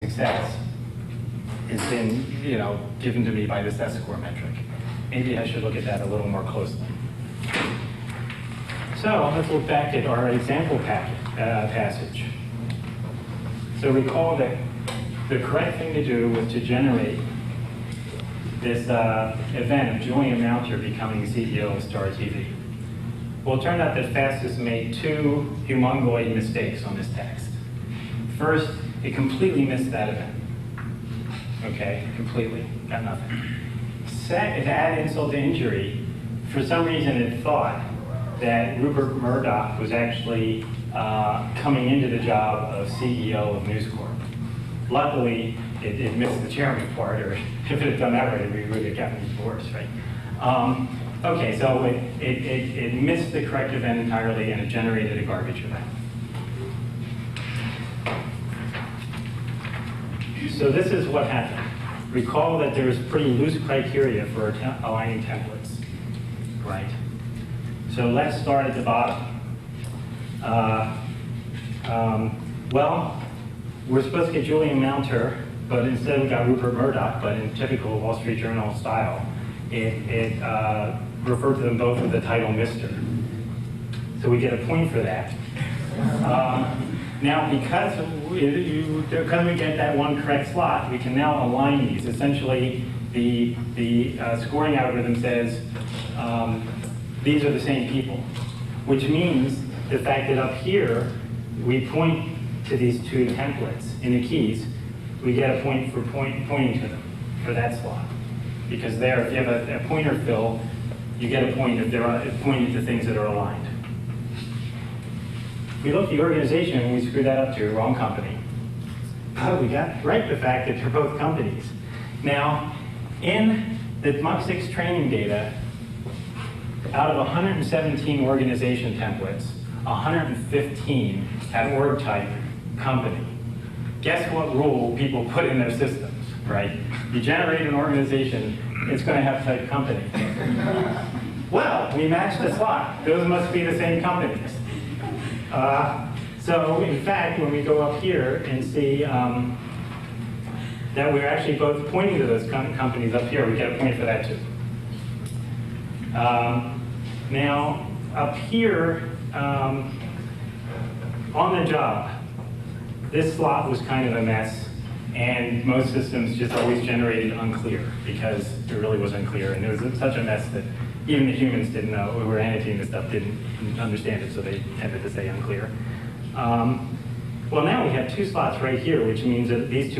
success has been, given to me by this S-score metric. Maybe I should look at that a little more closely. So let's look back at our example passage. So recall that the correct thing to do was to generate this event of Julian Mounter becoming CEO of Star TV. Well, it turned out that Fastest made two humongoid mistakes on this text. First, it completely missed that event. Okay, completely, got nothing. Second, to add insult to injury, for some reason it thought that Rupert Murdoch was actually coming into the job of CEO of News Corp. Luckily, it missed the chairman part, or if it had done that right, we would have gotten even worse, right? Okay, so it missed the correct event entirely, and it generated a garbage event. So this is what happened. Recall that there's pretty loose criteria for aligning templates, right? So let's start at the bottom. Well, we're supposed to get Julian Mounter, but instead we got Rupert Murdoch, but in typical Wall Street Journal style, it referred to them both with the title Mr. So we get a point for that. Now, because we get that one correct slot, we can now align these. Essentially, the scoring algorithm says these are the same people, which means the fact that up here we point to these two templates in the keys, we get a point for pointing to them for that slot. Because there, if you have a pointer fill, you get a point if they're pointing to things that are aligned. We look at the organization and we screwed that up to wrong company. But we got right the fact that they're both companies. Now, in the Mach 6 training data, out of 117 organization templates, 115 have org type company. Guess what rule people put in their systems, right? You generate an organization, it's going to have type company. Well, we matched the slot. Those must be the same companies. So in fact, when we go up here and see that we're actually both pointing to those companies up here, we get a point for that too. Now, up here, on the job, this slot was kind of a mess, and most systems just always generated unclear because it really was unclear, and it was such a mess that even the humans didn't know, who were annotating this stuff didn't understand it, so they tended to say unclear. Well, now we have two slots right here, which means that these two